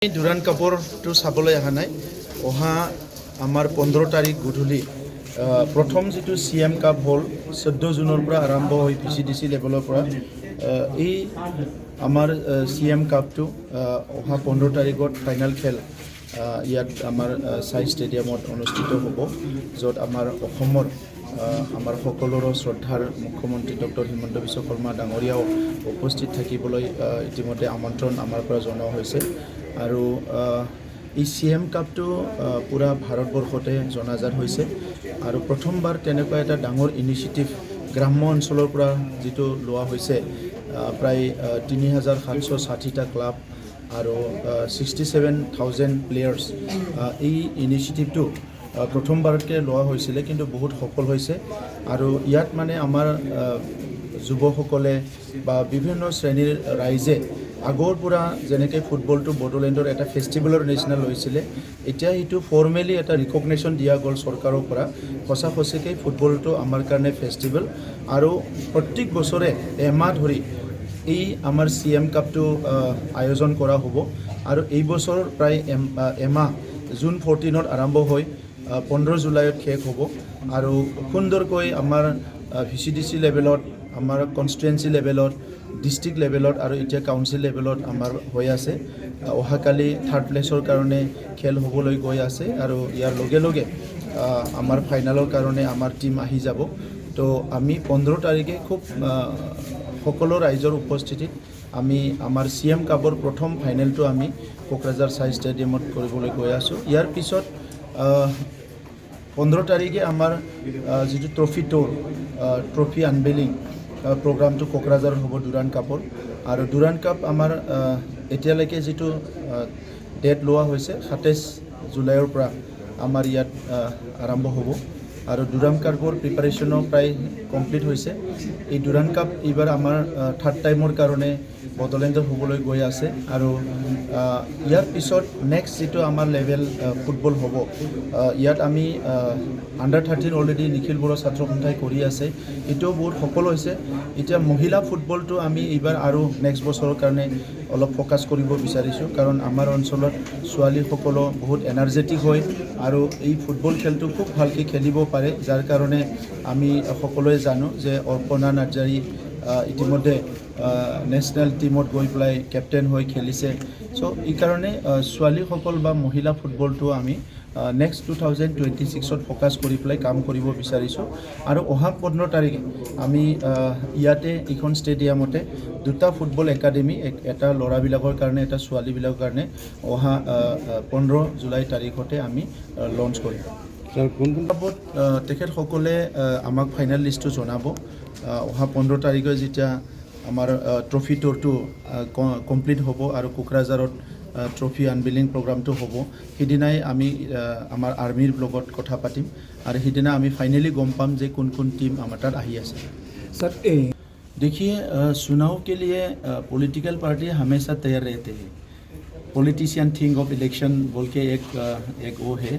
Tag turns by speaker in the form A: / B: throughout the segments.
A: Durand কাপটো চাবলৈ অহা নাই। অহা আমাৰ 15 তাৰিখ গধূলি প্ৰথম যিটো CM কাপ হ'ল 14 জুনৰ পৰা আৰম্ভ হৈ VCDC লেভেলৰ পৰা এই আমাৰ CM কাপটো অহা 15 তাৰিখত ফাইনেল খেল ইয়াত আমাৰ সাই ষ্টেডিয়ামত অনুষ্ঠিত হ'ব, য'ত আমাৰ অসমৰ আমাৰ সকলোৰে শ্ৰদ্ধাৰ মুখ্যমন্ত্ৰী ডক্টৰ হিমন্ত বিশ্ব শৰ্মা ডাঙৰীয়াও উপস্থিত থাকিবলৈ ইতিমধ্যে আমন্ত্ৰণ আমাৰ পৰা জনোৱা হৈছে। আৰু এই CM কাপটো পুৰা ভাৰতবৰ্ষতে জনাজাত হৈছে আৰু প্ৰথমবাৰ তেনেকুৱা এটা ডাঙৰ ইনিচিয়েটিভ গ্ৰাম্য অঞ্চলৰ পৰা যিটো লোৱা হৈছে, প্ৰায় 3760টা ক্লাব আৰু 67,000 প্লেয়াৰ্ছ। এই ইনিচিয়েটিভটো প্ৰথমবাৰতে লোৱা হৈছিলে, কিন্তু বহুত সফল হৈছে। আৰু ইয়াত মানে আমাৰ যুৱসকলে বা বিভিন্ন শ্ৰেণীৰ ৰাইজে আগৰ পৰা যেনেকৈ ফুটবলটো বড়োলেণ্ডৰ এটা ফেষ্টিভেলৰ নিচিনা লৈছিলে, এতিয়া সেইটো ফৰ্মেলি এটা ৰিকগনেশ্যন দিয়া গ'ল চৰকাৰৰ পৰা। সঁচাকৈ ফুটবলটো আমাৰ কাৰণে ফেষ্টিভেল আৰু প্ৰত্যেক বছৰে এমাহ ধৰি এই আমাৰ CM কাপটো আয়োজন কৰা হ'ব। আৰু এই বছৰ প্ৰায় এমাহ জুন 14ত আৰম্ভ হৈ 15 জুলাইত শেষ হ'ব। আৰু সুন্দৰকৈ আমাৰ VCDC লেভেলত, আমাৰ কনষ্টিটুৱেঞ্চি লেভেলত, ডিষ্ট্ৰিক্ট লেভেলত আৰু এতিয়া কাউন্সিল লেভেলত আমাৰ হৈ আছে। অহাকালি 3rd প্লেছৰ কাৰণে খেল হ'বলৈ গৈ আছে আৰু ইয়াৰ লগে লগে আমাৰ ফাইনেলৰ কাৰণে আমাৰ টীম আহি যাব। তো আমি 15 তাৰিখে খুব সকলো ৰাইজৰ উপস্থিতিত আমি আমাৰ CM কাপৰ প্ৰথম ফাইনেলটো আমি কোকৰাঝাৰ সাই ষ্টেডিয়ামত কৰিবলৈ গৈ আছোঁ। ইয়াৰ পিছত 15 তাৰিখে আমাৰ যিটো ট্ৰফি আনভেইলিং প্ৰগ্ৰামটো কোকৰাঝাৰত হ'ব ডুৰাণ্ড কাপৰ। আৰু ডুৰাণ্ড কাপ আমাৰ এতিয়ালৈকে যিটো ডেট লোৱা হৈছে 27 জুলাইৰ পৰা আমাৰ ইয়াত আৰম্ভ হ'ব। আৰু ডুৰাণ্ড কাপৰ প্ৰিপাৰেশ্যনো প্ৰায় কমপ্লিট হৈছে। এই ডুৰাণ্ড কাপ এইবাৰ আমাৰ 3rd টাইমৰ কাৰণে বড়োলেণ্ডত হ'বলৈ গৈ আছে। আৰু ইয়াৰ পিছত নেক্সট যিটো আমাৰ লেভেল ফুটবল হ'ব, ইয়াত আমি আণ্ডাৰ 13 অলৰেডি নিখিল বড়ো ছাত্ৰ সন্থাই কৰি আছে, এইটোও বহুত সফল হৈছে। এতিয়া মহিলা ফুটবলটো আমি এইবাৰ আৰু নেক্সট বছৰৰ কাৰণে অলপ ফ'কাছ কৰিব বিচাৰিছোঁ, কাৰণ আমাৰ অঞ্চলত ছোৱালীসকলো বহুত এনাৰ্জেটিক হয় আৰু এই ফুটবল খেলটো খুব ভালকৈ খেলিব পাৰে, যাৰ কাৰণে আমি সকলোৱে জানো যে অৰ্পণা নাৰ্জাৰী ইতিমধ্যে নেশ্যনেল টীমত গৈ পেলাই কেপ্টেইন হৈ খেলিছে। চ' এইকাৰণে ছোৱালীসকল বা মহিলা ফুটবলটো আমি নেক্সট 2026ত ফ'কাছ কৰি পেলাই কাম কৰিব বিচাৰিছোঁ। আৰু অহা 15 তাৰিখে আমি ইয়াতে এইখন ষ্টেডিয়ামতে 2টা ফুটবল একাডেমি, এটা ল'ৰাবিলাকৰ কাৰণে, এটা ছোৱালীবিলাকৰ কাৰণে অহা 15 জুলাই তাৰিখতে আমি লঞ্চ কৰিম। কোনটো তেখেতসকলে আমাক ফাইনেল লিষ্টটো জনাব। অহা 15 তাৰিখে যেতিয়া আমাৰ ট্ৰফি টুৰটো কমপ্লিট হ'ব আৰু কোকৰাঝাৰত ট্ৰফি আনভেইলিং প্ৰগ্ৰামটো হ'ব, সেইদিনাই আমি আমাৰ আৰ্মিৰ লগত কথা পাতিম আৰু সেইদিনা আমি ফাইনেলি গম পাম যে কোন টিম আমাৰ তাত আহি আছে।
B: सर
A: देखिए, चुनाव के लिए पॉलिटिकल पार्टी हमेशा तैयार रहते हैं। पॉलिटिशियन थिंग ऑफ इलेक्शन बोल के एक वो है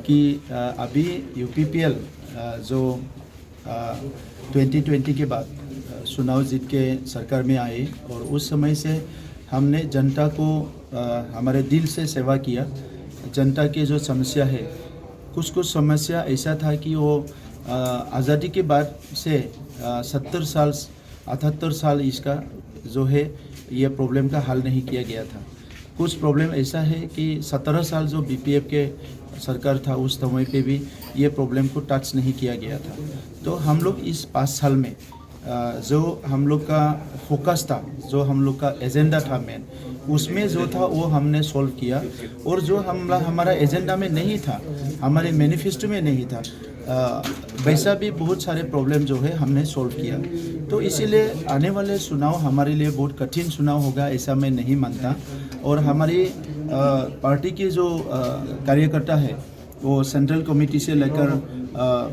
A: कि अभी UPPL जो 2020 के बाद चुनाव जीत के सरकार में आए और उस समय से हमने जनता को हमारे दिल से सेवा किया। जनता की जो समस्या है, कुछ समस्या ऐसा था कि वो आज़ादी के बाद से 70 साल 78 साल इसका जो है ये प्रॉब्लम का हल नहीं किया गया था। कुछ प्रॉब्लम ऐसा है कि 17 साल जो BPF के सरकार था उस समय पे भी ये प्रॉब्लम को टच नहीं किया गया था। तो हम लोग इस 5 साल में जो हम लोग का फोकस था, जो हम लोग का एजेंडा था मेन, उसमें जो था वो हमने सॉल्व किया। और जो हमारा एजेंडा में नहीं था, हमारे मैनिफेस्टो में नहीं था, वैसा भी बहुत सारे प्रॉब्लम जो है हमने सॉल्व किया। तो इसीलिए आने वाले चुनाव हमारे लिए बहुत कठिन चुनाव होगा, ऐसा मैं नहीं मानता। और हमारी पार्टी के जो कार्यकर्ता है वो सेंट्रल कमेटी से लेकर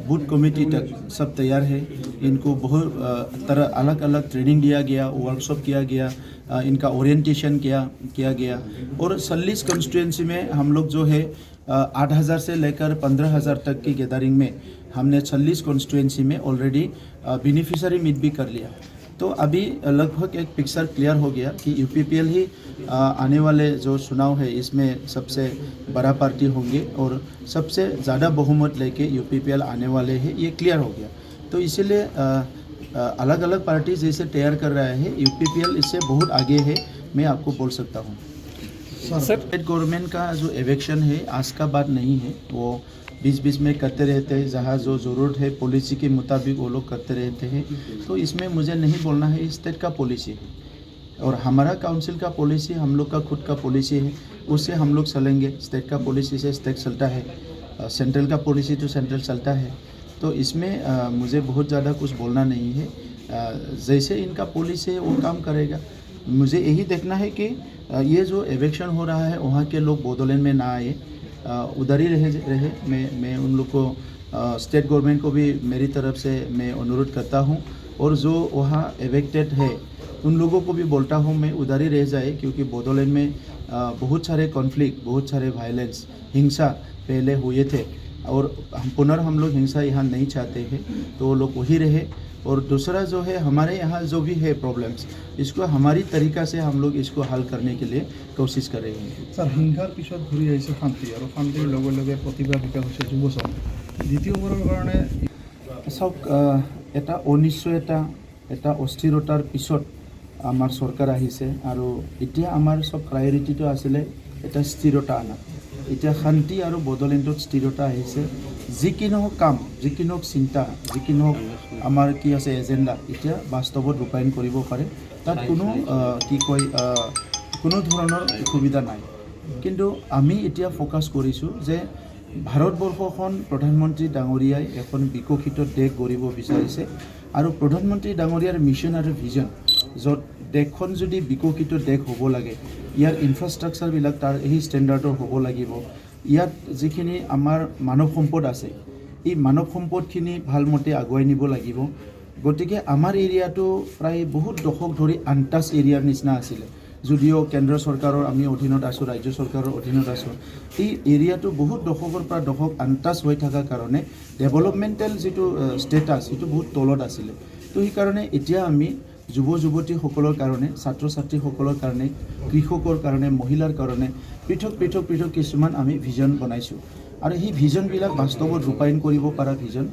A: बूथ कमेटी तक सब तैयार है। इनको बहुत तरह अलग अलग ट्रेनिंग दिया गया, वर्कशॉप किया गया, इनका ओरिएंटेशन किया गया। और 40 कंस्टिट्यूएंसी में हम लोग जो है 8,000 से लेकर 15,000 तक की गैदरिंग में हमने 40 कॉन्स्टिट्यूएंसी में ऑलरेडी बेनिफिशियरी मीट भी कर लिया। तो अभी लगभग एक पिक्चर क्लियर हो गया कि यूपीपीएल ही आने वाले जो चुनाव है इसमें सबसे बड़ा पार्टी होंगे और सबसे ज़्यादा बहुमत लेके यूपीपीएल आने वाले हैं, ये क्लियर हो गया। तो इसीलिए अलग अलग पार्टी जैसे तैयार कर रहा है, यूपीपीएल इससे बहुत आगे है, मैं आपको बोल सकता हूँ। स्टेट गवर्नमेंट का जो इलेक्शन है आज का बात नहीं है, वो बीच बीच में करते रहते हैं, जहाँ जो ज़रूरत है पॉलिसी के मुताबिक वो लोग करते रहते हैं। तो इसमें मुझे नहीं बोलना है, स्टेट का पॉलिसी है और हमारा काउंसिल का पॉलिसी हम लोग का खुद का पॉलिसी है, उससे हम लोग चलेंगे। स्टेट का पॉलिसी से स्टेट चलता है, सेंट्रल का पॉलिसी तो सेंट्रल चलता है। तो इसमें मुझे बहुत ज़्यादा कुछ बोलना नहीं है, जैसे इनका पॉलिसी है वो काम करेगा। मुझे यही देखना है कि ये जो इलेक्शन हो रहा है वहाँ के लोग बोडोलैंड में ना आए, उधर ही रहे। मैं उन लोग को स्टेट गवर्नमेंट को भी मेरी तरफ से मैं अनुरोध करता हूँ, और जो वहाँ एवेक्टेड है उन लोगों को भी बोलता हूँ मैं उधर ही रह जाए, क्योंकि बोडोलैंड में बहुत सारे कॉन्फ्लिक्ट, बहुत सारे वायलेंस, हिंसा पहले हुए थे और हम लोग हिंसा यहाँ नहीं चाहते हैं, तो वो लोग वही रहे। और दूसरा जो है हमारे यहाँ जो भी है प्रॉब्लम्स, इसको हमारी तरीका से हम लोग इसको हल करने के लिए कोशिश करेंगे।
B: सर हिंसार पिछत घूरी आई शांति और शांतिर लगे लगे प्रतिभा विकास होছে যুৱচাম দ্বিতীয়বাৰৰ কাৰণে
A: চাওক এটা অনিশ্চয়তা, এটা অস্থিৰতাৰ পিছত আমাৰ চৰকাৰ আহিছে আৰু এতিয়া আমাৰ চব প্ৰায়ৰিটিটো আছিলে এটা স্থিৰতা আনা। এতিয়া শান্তি আৰু বড়োলেণ্ডত স্থিৰতা আহিছে। যি কি নহওক কাম, যি কি নহওক চিন্তা, যি কি নহওক আমাৰ কি আছে এজেণ্ডা, এতিয়া বাস্তৱত ৰূপায়ণ কৰিব পাৰে, তাত কোনো ধৰণৰ অসুবিধা নাই। কিন্তু আমি এতিয়া ফ'কাছ কৰিছোঁ যে ভাৰতবৰ্ষখন প্ৰধানমন্ত্ৰী ডাঙৰীয়াই এখন বিকশিত দেশ গঢ়িব বিচাৰিছে, আৰু প্ৰধানমন্ত্ৰী ডাঙৰীয়াৰ মিছন আৰু ভিজন, য'ত দেশখন যদি বিকশিত দেশ হ'ব লাগে, ইয়াৰ ইনফ্ৰাষ্ট্ৰাকচাৰবিলাক তাৰ এই ষ্টেণ্ডাৰ্ডৰ হ'ব লাগিব। ইয়াত যিখিনি আমাৰ মানৱ সম্পদ আছে, এই মানৱ সম্পদখিনি ভালমতে আগুৱাই নিব লাগিব। গতিকে আমাৰ এৰিয়াটো প্ৰায় বহুত দশক ধৰি আনটাচ এৰিয়াৰ নিচিনা আছিলে, যদিও কেন্দ্ৰ চৰকাৰৰ আমি অধীনত আছোঁ, ৰাজ্য চৰকাৰৰ অধীনত আছোঁ। এই এৰিয়াটো বহুত দশকৰ পৰা দশক আনটাচ হৈ থকাৰ কাৰণে ডেভেলপমেণ্টেল যিটো ষ্টেটাছ সেইটো বহুত তলত আছিলে। তো সেইকাৰণে এতিয়া আমি যুৱ যুৱতীসকলৰ কাৰণে, ছাত্ৰ ছাত্ৰীসকলৰ কাৰণে, কৃষকৰ কাৰণে, মহিলাৰ কাৰণে পৃথক পৃথক পৃথক কিছুমান আমি ভিজন বনাইছোঁ, আৰু সেই ভিজনবিলাক বাস্তৱত ৰূপায়ণ কৰিব পৰা ভিজন।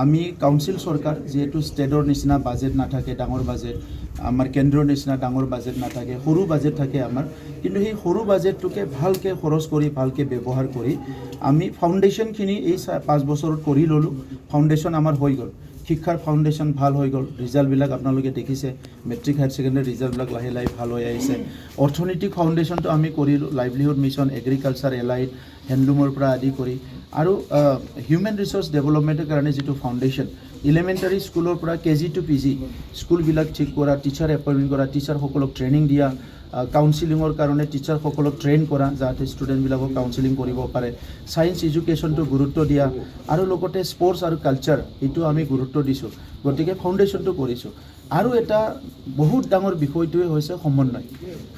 A: আমি কাউন্সিল চৰকাৰ, যিহেতু ষ্টেটৰ নিচিনা বাজেট নাথাকে, ডাঙৰ বাজেট, আমাৰ কেন্দ্ৰৰ নিচিনা ডাঙৰ বাজেট নাথাকে, সৰু বাজেট থাকে আমাৰ, কিন্তু সেই সৰু বাজেটটোকে ভালকৈ খৰচ কৰি, ভালকৈ ব্যৱহাৰ কৰি আমি ফাউণ্ডেশ্যনখিনি এই 5 বছৰত কৰি ল'লোঁ। ফাউণ্ডেশ্যন আমাৰ হৈ গ'ল, শিক্ষাৰ ফাউণ্ডেশ্যন ভাল হৈ গ'ল, ৰিজাল্টবিলাক আপোনালোকে দেখিছে, মেট্ৰিক হায়াৰ ছেকেণ্ডেৰী ৰিজাল্টবিলাক লাহে লাহে ভাল হৈ আহিছে। অৰ্থনৈতিক ফাউণ্ডেশ্যনটো আমি কৰিলোঁ, লাইভলিহুড মিছন, এগ্ৰিকালচাৰ, এলাইড, হেণ্ডলুমৰ পৰা আদি কৰি, আৰু হিউমেন ৰিচোৰ্চ ডেভেলপমেণ্টৰ কাৰণে যিটো ফাউণ্ডেশ্যন, ইলেমেণ্টাৰী স্কুলৰ পৰা KG to PG স্কুলবিলাক ঠিক কৰা, টিচাৰ এপইণ্টমেণ্ট কৰা, টিচাৰসকলক ট্ৰেইনিং দিয়া, কাউন্সিলিঙৰ কাৰণে টিচাৰসকলক ট্ৰেইন কৰা, যাতে ষ্টুডেণ্টবিলাকক কাউন্সিলিং কৰিব পাৰে, ছায়েন্স এডুকেশ্যনটো গুৰুত্ব দিয়া, আৰু লগতে স্পৰ্টছ আৰু কালচাৰ এইটো আমি গুৰুত্ব দিছোঁ। গতিকে ফাউণ্ডেশ্যনটো কৰিছোঁ। আৰু এটা বহুত ডাঙৰ বিষয়টোৱে হৈছে সমন্বয়,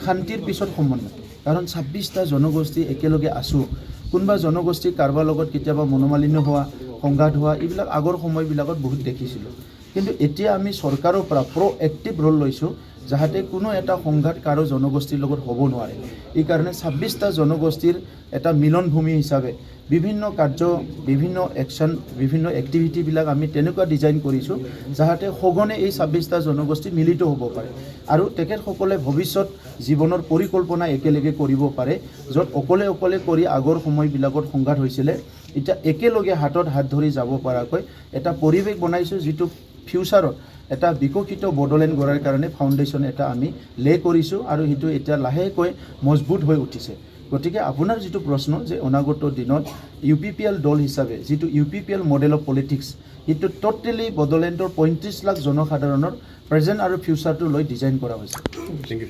A: শান্তিৰ পিছত সমন্বয়। কাৰণ 26টা জনগোষ্ঠী একেলগে আছোঁ, কোনোবা জনগোষ্ঠী কাৰোবাৰ লগত কেতিয়াবা মনোমালিন্য হোৱা, সংঘাত হোৱা, এইবিলাক আগৰ সময়বিলাকত বহুত দেখিছিলোঁ। কিন্তু এতিয়া আমি চৰকাৰৰ পৰা প্ৰ'এক্টিভ ৰ'ল লৈছোঁ, যাতে কোনো এটা সংঘাত কাৰো জনগোষ্ঠীৰ লগত হ'ব নোৱাৰে। এইকাৰণে 26টা জনগোষ্ঠীৰ এটা মিলনভূমি হিচাপে বিভিন্ন কাৰ্য, বিভিন্ন একশ্যন, বিভিন্ন এক্টিভিটিবিলাক আমি তেনেকুৱা ডিজাইন কৰিছোঁ, যাতে সঘনে এই 26টা জনগোষ্ঠী মিলিত হ'ব পাৰে, আৰু তেখেতসকলে ভৱিষ্যত জীৱনৰ পৰিকল্পনা একেলগে কৰিব পাৰে, য'ত অকলে অকলে কৰি আগৰ সময়বিলাকত সংঘাত হৈছিলে, এতিয়া একেলগে হাতত হাত ধৰি যাব পৰাকৈ এটা পৰিৱেশ বনাইছোঁ, যিটো ফিউচাৰত এটা বিকশিত বড়োলেণ্ড গঢ়াৰ কাৰণে ফাউণ্ডেশ্যন এটা আমি লে কৰিছোঁ, আৰু সেইটো এতিয়া লাহেকৈ মজবুত হৈ উঠিছে। গতিকে আপোনাৰ যিটো প্ৰশ্ন যে অনাগত দিনত UPPL দল হিচাপে যিটো UPPL মডেল অফ পলিটিক্স, সেইটো টোটেলি বড়োলেণ্ডৰ 35 লাখ জনসাধাৰণৰ প্ৰেজেণ্ট আৰু ফিউচাৰটো লৈ ডিজাইন কৰা হৈছে।
C: Thank U.